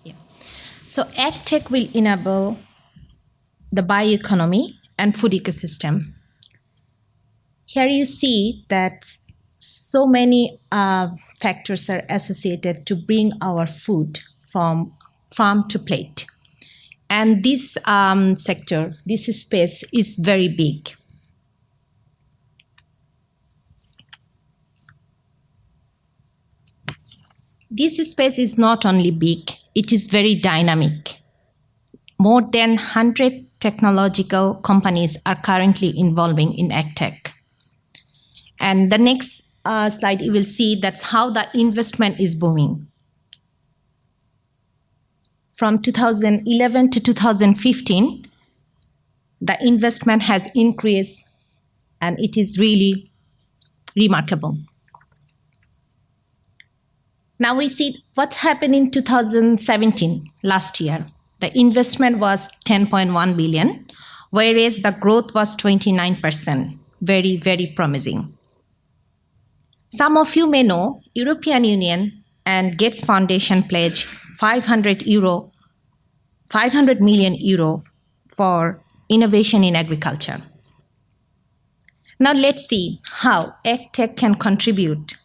Yeah. So AgTech will enable the bioeconomy and food ecosystem. Here you see that so many factors are associated to bring our food from farm to plate. And this sector, this space is very big. This space is not only big, it is very dynamic. More than 100 technological companies are currently involving in AgTech. And the next slide, you will see that's how the investment is booming. From 2011 to 2015, the investment has increased, and it is really remarkable. Now we see what happened in 2017, last year. The investment was 10.1 billion, whereas the growth was 29%. Very, very promising. Some of you may know European Union and Gates Foundation pledged 500 million euro for innovation in agriculture. Now let's see how AgTech can contribute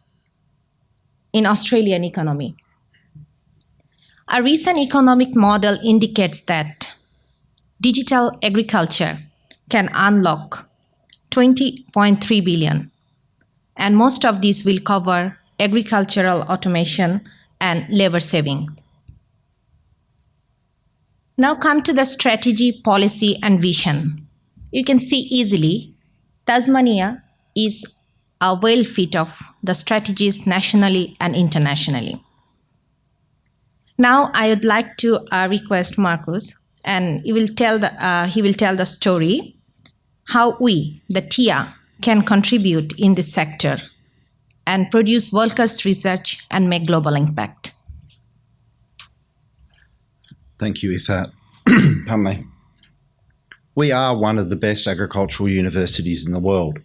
in Australian economy. A recent economic model indicates that digital agriculture can unlock 20.3 billion, and most of these will cover agricultural automation and labor saving. Now come to the strategy, policy, and vision. You can see easily Tasmania is a well fit of the strategies nationally and internationally. Now I would like to request Marcus, and he will tell the story how we, the TIA, can contribute in this sector and produce world-class research and make global impact. Thank you, Iffat. Pardon me. We are one of the best agricultural universities in the world,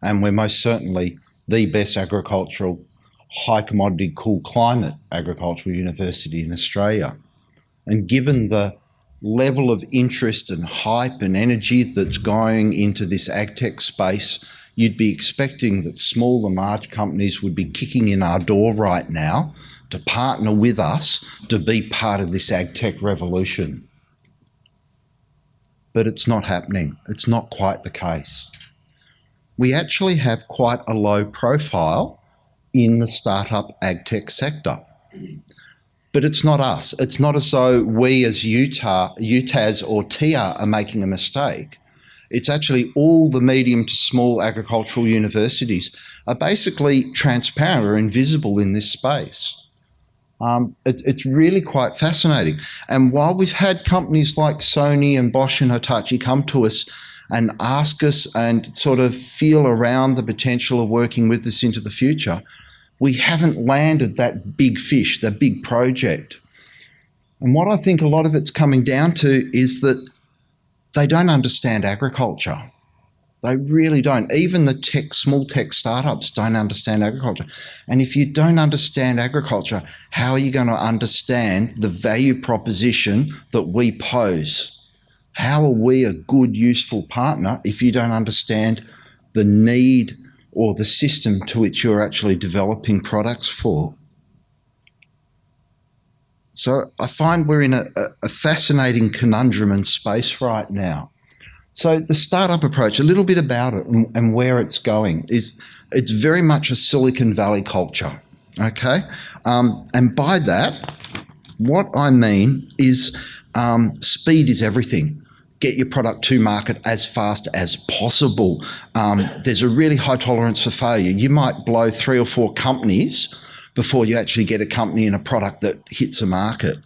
and we're most certainly the best agricultural, high commodity, cool climate agricultural university in Australia. And given the level of interest and hype and energy that's going into this AgTech space, you'd be expecting that small and large companies would be kicking in our door right now to partner with us to be part of this AgTech revolution. But it's not happening. It's not quite the case. We actually have quite a low profile in the startup AgTech sector. But it's not us. It's not as though we as UTAS or TIA are making a mistake. It's actually all the medium to small agricultural universities are basically transparent or invisible in this space. It's really quite fascinating. And while we've had companies like Sony and Bosch and Hitachi come to us and ask us and sort of feel around the potential of working with us into the future, we haven't landed that big fish, that big project. And what I think a lot of it's coming down to is that they don't understand agriculture. They really don't. Even the small tech startups don't understand agriculture. And if you don't understand agriculture, how are you going to understand the value proposition that we pose? How are we a good, useful partner if you don't understand the need or the system to which you're actually developing products for? So I find we're in a fascinating conundrum and space right now. So the startup approach, a little bit about it and where it's going, is it's very much a Silicon Valley culture, okay? And by that, what I mean is speed is everything. Get your product to market as fast as possible. There's a really high tolerance for failure. You might blow 3 or 4 companies before you actually get a company and a product that hits a market.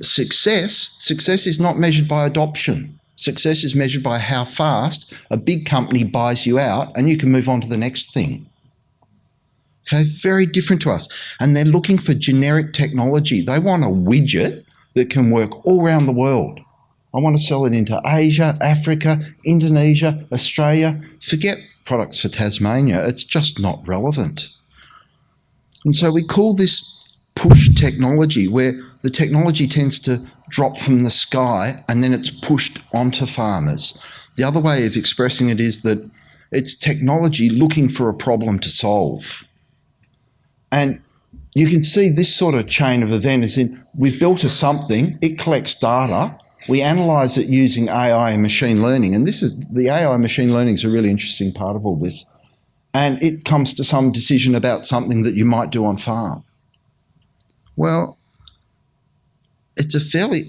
Success is not measured by adoption. Success is measured by how fast a big company buys you out and you can move on to the next thing. Okay, very different to us. And they're looking for generic technology. They want a widget that can work all around the world. I want to sell it into Asia, Africa, Indonesia, Australia. Forget products for Tasmania. It's just not relevant. And so we call this push technology, where the technology tends to drop from the sky and then it's pushed onto farmers. The other way of expressing it is that it's technology looking for a problem to solve. And you can see this sort of chain of event is in, we've built a something, it collects data, we analyse it using AI and machine learning, and this is, the AI and machine learning is a really interesting part of all this, and it comes to some decision about something that you might do on farm. Well, it's a fairly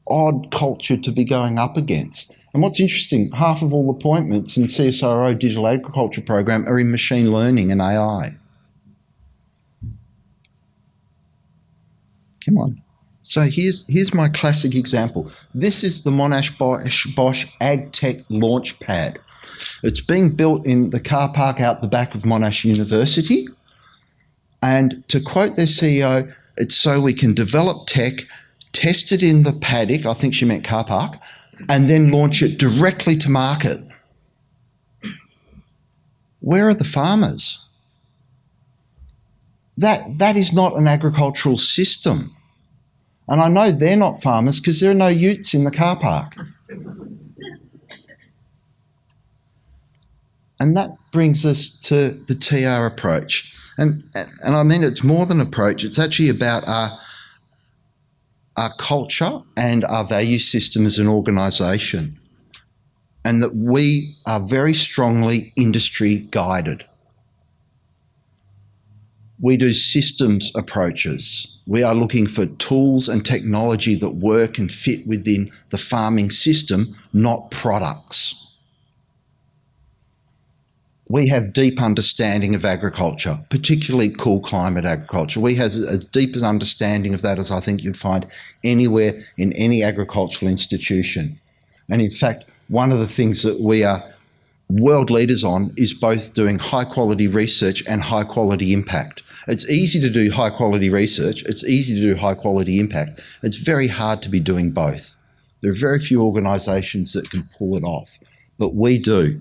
odd culture to be going up against. And what's interesting, half of all appointments in CSIRO Digital Agriculture Program are in machine learning and AI. Come on. So here's my classic example. This is the Monash Bosch AgTech launch pad. It's being built in the car park out the back of Monash University. And to quote their CEO, it's so we can develop tech, test it in the paddock, I think she meant car park, and then launch it directly to market. Where are the farmers? That is not an agricultural system. And I know they're not farmers because there are no utes in the car park. And that brings us to the TR approach. And I mean, it's more than approach, it's actually about our culture and our value system as an organisation. And that we are very strongly industry guided. We do systems approaches. We are looking for tools and technology that work and fit within the farming system, not products. We have deep understanding of agriculture, particularly cool climate agriculture. We have as deep an understanding of that as I think you'd find anywhere in any agricultural institution. And in fact, one of the things that we are world leaders on is both doing high quality research and high quality impact. It's easy to do high quality research, it's easy to do high quality impact. It's very hard to be doing both. There are very few organisations that can pull it off, but we do.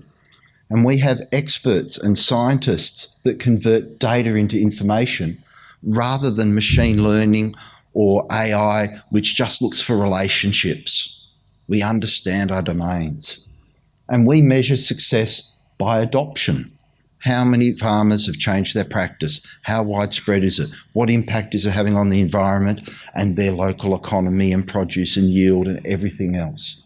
And we have experts and scientists that convert data into information rather than machine learning or AI, which just looks for relationships. We understand our domains. And we measure success by adoption. How many farmers have changed their practice? How widespread is it? What impact is it having on the environment and their local economy and produce and yield and everything else?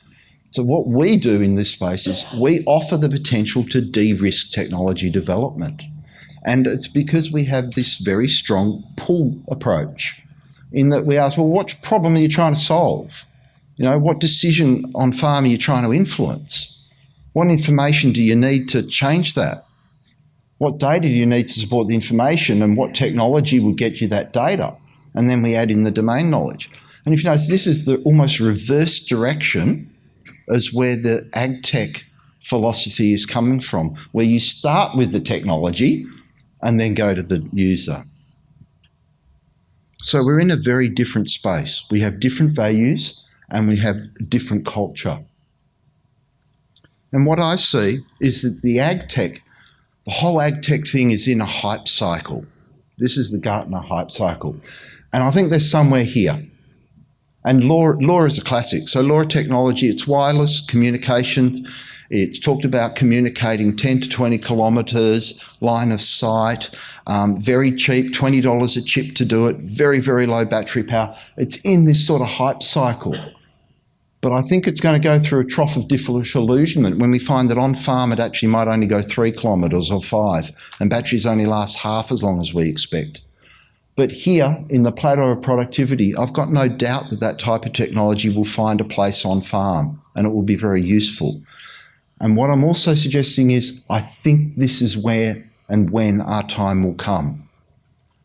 So what we do in this space is we offer the potential to de-risk technology development. And it's because we have this very strong pull approach in that we ask, well, what problem are you trying to solve? You know, what decision on farm are you trying to influence? What information do you need to change that? What data do you need to support the information, and what technology will get you that data? And then we add in the domain knowledge. And if you notice, this is the almost reverse direction as where the AgTech philosophy is coming from, where you start with the technology and then go to the user. So we're in a very different space. We have different values and we have different culture. And what I see is that the whole AgTech thing is in a hype cycle. This is the Gartner hype cycle. And I think there's somewhere here. And law is a classic. So law of technology, it's wireless communications. It's talked about communicating 10 to 20 kilometres, line of sight, very cheap, $20 a chip to do it, very, very low battery power. It's in this sort of hype cycle. But I think it's going to go through a trough of disillusionment when we find that on farm it actually might only go 3 kilometres or 5, and batteries only last half as long as we expect. But here, in the plateau of productivity, I've got no doubt that that type of technology will find a place on farm, and it will be very useful. And what I'm also suggesting is I think this is where and when our time will come.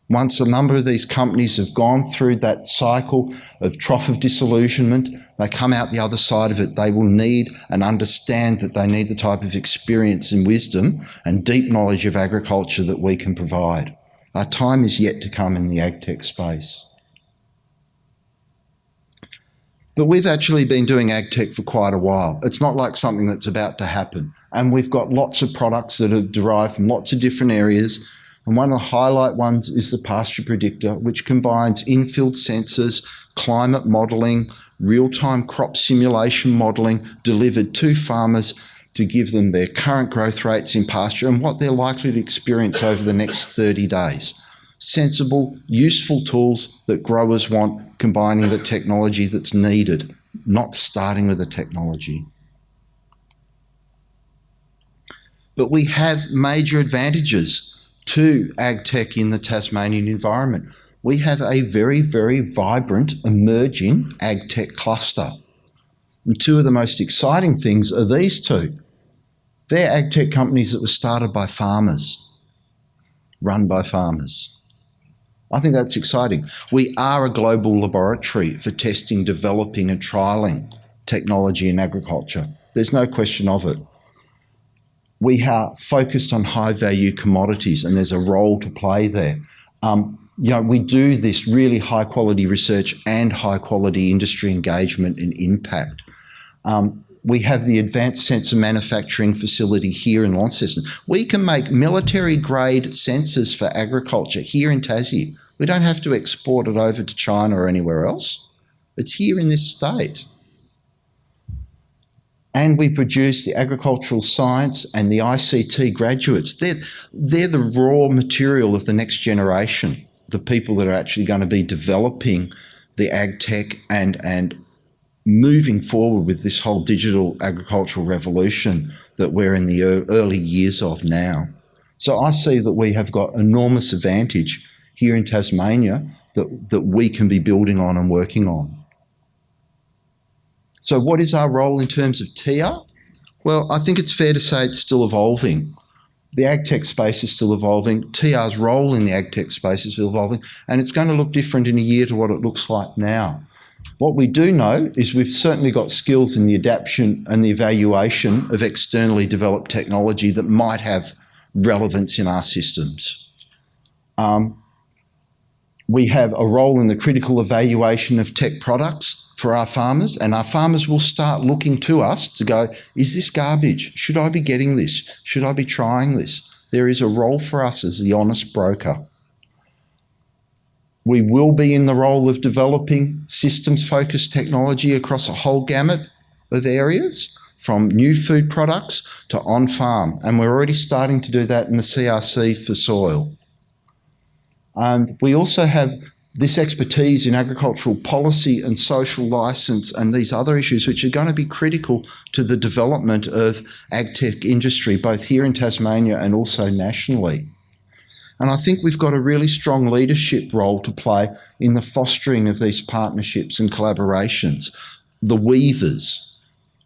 Once a number of these companies have gone through that cycle of trough of disillusionment, they come out the other side of it, they will need and understand that they need the type of experience and wisdom and deep knowledge of agriculture that we can provide. Our time is yet to come in the AgTech space. But we've actually been doing AgTech for quite a while. It's not like something that's about to happen. And we've got lots of products that are derived from lots of different areas. And one of the highlight ones is the pasture predictor, which combines in-field sensors, climate modelling, real-time crop simulation modelling delivered to farmers to give them their current growth rates in pasture and what they're likely to experience over the next 30 days. Sensible, useful tools that growers want, combining the technology that's needed, not starting with the technology. But we have major advantages to AgTech in the Tasmanian environment. We have a very, very vibrant, emerging AgTech cluster. And two of the most exciting things are these two. They're AgTech companies that were started by farmers, run by farmers. I think that's exciting. We are a global laboratory for testing, developing and trialling technology in agriculture. There's no question of it. We are focused on high-value commodities and there's a role to play there. We do this really high-quality research and high-quality industry engagement and impact. We have the advanced sensor manufacturing facility here in Launceston. We can make military-grade sensors for agriculture here in Tassie. We don't have to export it over to China or anywhere else. It's here in this state. And we produce the agricultural science and the ICT graduates. They're the raw material of the next generation, the people that are actually going to be developing the AgTech and moving forward with this whole digital agricultural revolution that we're in the early years of now. So I see that we have got enormous advantage here in Tasmania that we can be building on and working on. So what is our role in terms of TR? Well, I think it's fair to say it's still evolving. The AgTech space is still evolving. TR's role in the AgTech space is still evolving, and it's going to look different in a year to what it looks like now. What we do know is we've certainly got skills in the adaptation and the evaluation of externally developed technology that might have relevance in our systems. We have a role in the critical evaluation of tech products for our farmers, and our farmers will start looking to us to go, is this garbage? Should I be getting this? Should I be trying this? There is a role for us as the honest broker. We will be in the role of developing systems-focused technology across a whole gamut of areas, from new food products to on-farm, and we're already starting to do that in the CRC for soil. And we also have this expertise in agricultural policy and social licence and these other issues which are going to be critical to the development of AgTech industry, both here in Tasmania and also nationally. And I think we've got a really strong leadership role to play in the fostering of these partnerships and collaborations, the weavers,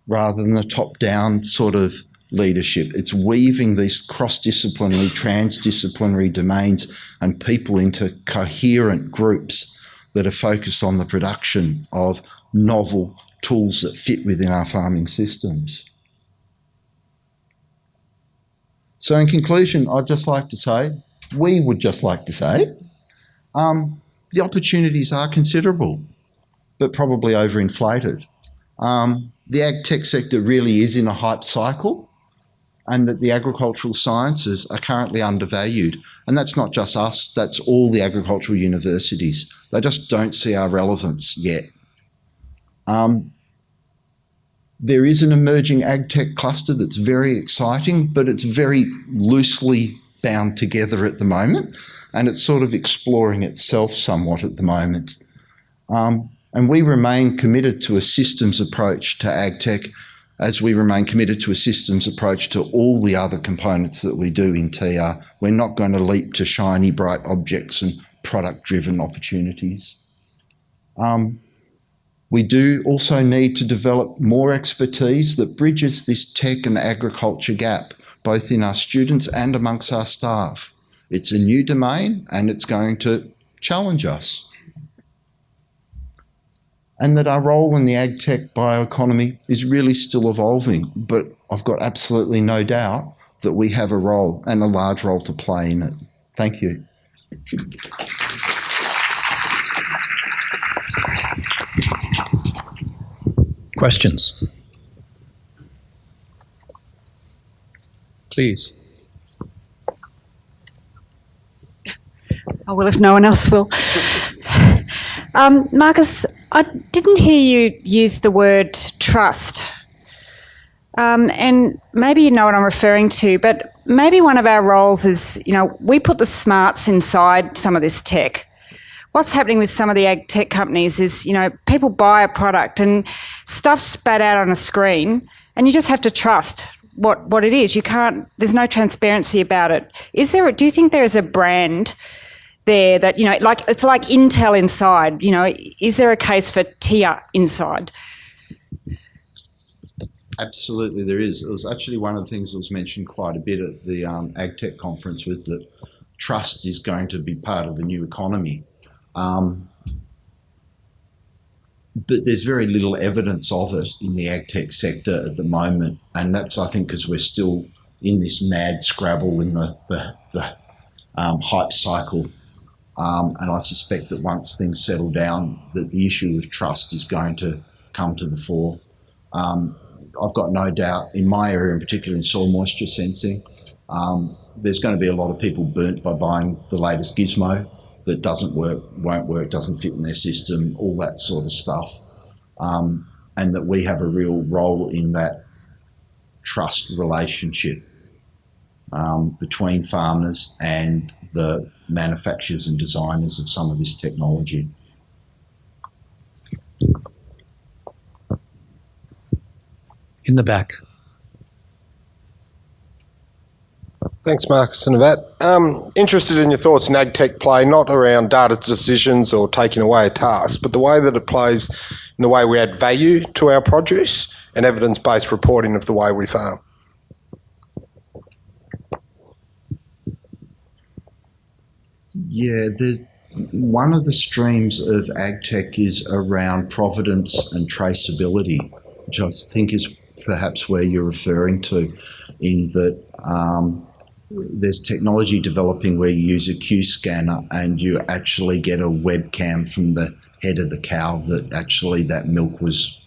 rather than the top-down sort of leadership. It's weaving these cross-disciplinary, transdisciplinary domains and people into coherent groups that are focused on the production of novel tools that fit within our farming systems. So in conclusion, I'd just like to say, we would just like to say, the opportunities are considerable, but probably overinflated. The AgTech sector really is in a hype cycle, and that the agricultural sciences are currently undervalued. And that's not just us, that's all the agricultural universities. They just don't see our relevance yet. There is an emerging AgTech cluster that's very exciting, but it's very loosely bound together at the moment, and it's sort of exploring itself somewhat at the moment. And we remain committed to a systems approach to AgTech, as we remain committed to a systems approach to all the other components that we do in TR. We're not going to leap to shiny, bright objects and product-driven opportunities. We do also need to develop more expertise that bridges this tech and agriculture gap, both in our students and amongst our staff. It's a new domain and it's going to challenge us. And that our role in the AgTech bioeconomy is really still evolving, but I've got absolutely no doubt that we have a role and a large role to play in it. Thank you. Questions? Please. I will if no one else will. Marcus, I didn't hear you use the word trust. And maybe you know what I'm referring to, but maybe one of our roles is, we put the smarts inside some of this tech. What's happening with some of the ag tech companies is, people buy a product and stuff's spat out on a screen and you just have to trust what it is. There's no transparency about it. Do you think there is a brand there that, it's like Intel inside, is there a case for TIA inside? Absolutely, there is. It was actually one of the things that was mentioned quite a bit at the AgTech conference was that trust is going to be part of the new economy. But there's very little evidence of it in the AgTech sector at the moment, and that's, I think, because we're still in this mad scrabble in the hype cycle. And I suspect that once things settle down, that the issue of trust is going to come to the fore. I've got no doubt in my area, in particular in soil moisture sensing, there's going to be a lot of people burnt by buying the latest gizmo that doesn't work, won't work, doesn't fit in their system, all that sort of stuff. And that we have a real role in that trust relationship between farmers and the manufacturers and designers of some of this technology. In the back. Thanks, Marcus and Iffat. Interested in your thoughts in AgTech play, not around data decisions or taking away a task, but the way that it plays in the way we add value to our produce and evidence-based reporting of the way we farm. Yeah, there's one of the streams of AgTech is around provenance and traceability, which I think is perhaps where you're referring to, in that there's technology developing where you use a Q scanner and you actually get a webcam from the head of the cow that actually that milk was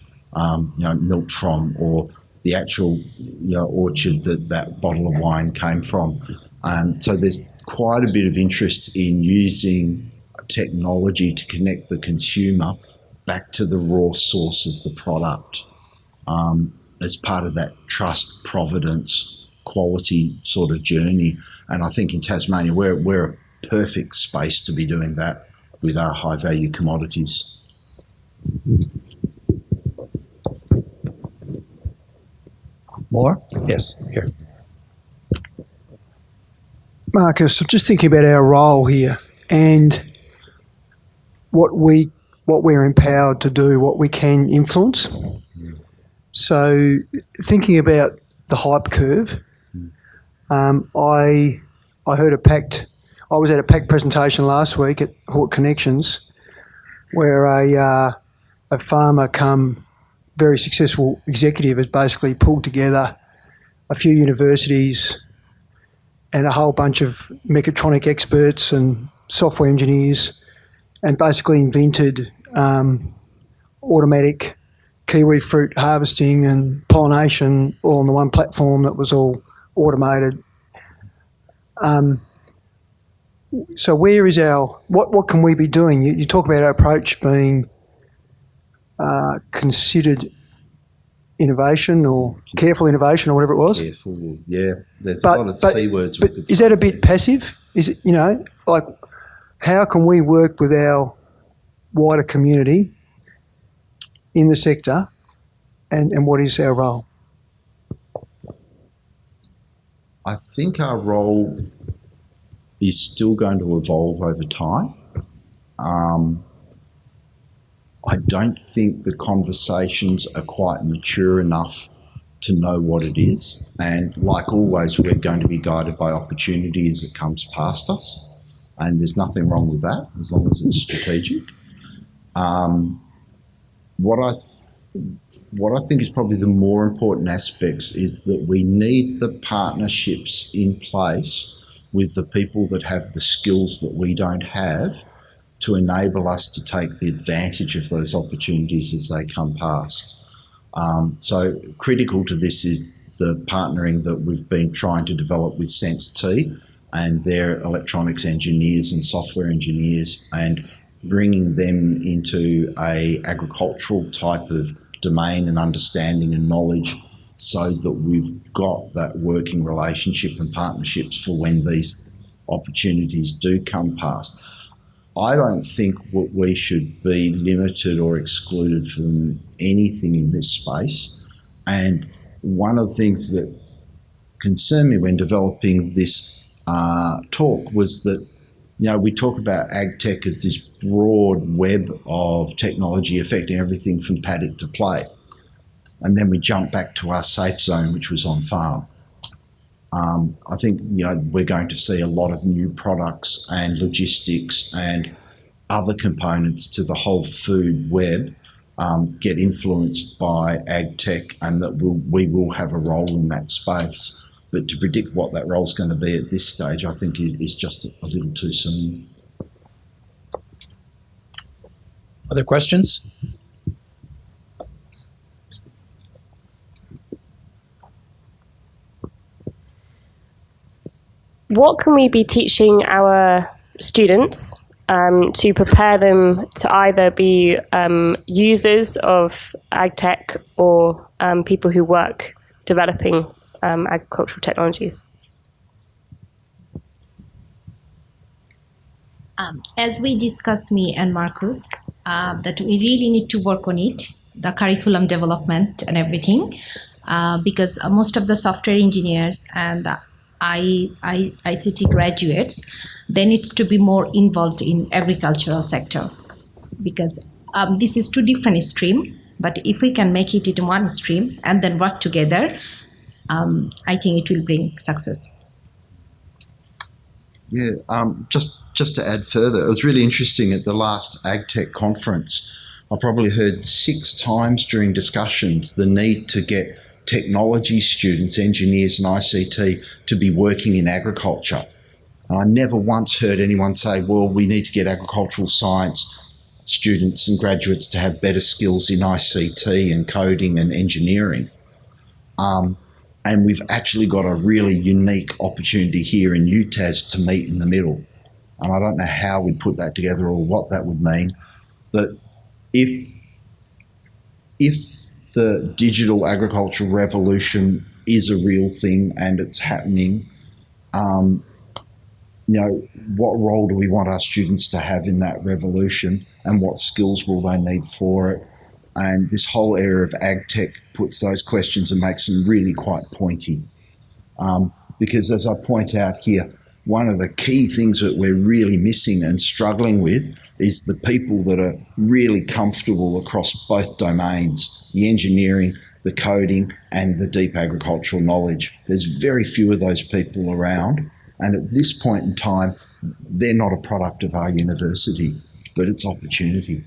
milked from, or the actual orchard that that bottle of wine came from. So there's quite a bit of interest in using technology to connect the consumer back to the raw source of the product as part of that trust, providence, quality sort of journey. And I think in Tasmania, we're a perfect space to be doing that with our high value commodities. More? Yes, here. Marcus, I'm just thinking about our role here and what we're empowered to do, what we can influence. So thinking about the hype curve, I heard I was at a PACT presentation last week at Hort Connections, where a farmer come very successful executive has basically pulled together a few universities and a whole bunch of mechatronic experts and software engineers, and basically invented automatic kiwi fruit harvesting and pollination all on the one platform that was all automated. So where is what can we be doing? You talk about our approach being considered innovation or careful innovation or whatever it was. Careful, yeah. There's a lot of C words. But is that a bit passive? Is it, like, how can we work with our wider community in the sector, and what is our role? I think our role is still going to evolve over time. I don't think the conversations are quite mature enough to know what it is. And like always, we're going to be guided by opportunity as it comes past us. And there's nothing wrong with that, as long as it's strategic. What I think is probably the more important aspects is that we need the partnerships in place with the people that have the skills that we don't have to enable us to take the advantage of those opportunities as they come past. So critical to this is the partnering that we've been trying to develop with Sense T and their electronics engineers and software engineers, and bringing them into a agricultural type of domain and understanding and knowledge, so that we've got that working relationship and partnerships for when these opportunities do come past. I don't think we should be limited or excluded from anything in this space. And one of the things that concerned me when developing this talk was that, we talk about AgTech as this broad web of technology affecting everything from paddock to plate. And then we jump back to our safe zone, which was on farm. I think, we're going to see a lot of new products and logistics and other components to the whole food web get influenced by AgTech, and that we will have a role in that space. But to predict what that role is going to be at this stage, I think is just a little too soon. Other questions? What can we be teaching our students to prepare them to either be users of AgTech or people who work developing agricultural technologies? As we discussed, me and Marcus, that we really need to work on it, the curriculum development and everything, because most of the software engineers and the ICT graduates, they need to be more involved in agricultural sector, because this is two different streams, but if we can make it into one stream and then work together, I think it will bring success. Yeah, just to add further, it was really interesting at the last AgTech conference. I probably heard 6 times during discussions the need to get technology students, engineers and ICT to be working in agriculture. And I never once heard anyone say, well, we need to get agricultural science students and graduates to have better skills in ICT and coding and engineering. And we've actually got a really unique opportunity here in UTAS to meet in the middle. And I don't know how we'd put that together or what that would mean. But if the digital agricultural revolution is a real thing and it's happening, what role do we want our students to have in that revolution, and what skills will they need for it? And this whole area of AgTech puts those questions and makes them really quite pointy. Because as I point out here, one of the key things that we're really missing and struggling with is the people that are really comfortable across both domains, the engineering, the coding and the deep agricultural knowledge. There's very few of those people around, and at this point in time, they're not a product of our university, but it's opportunity.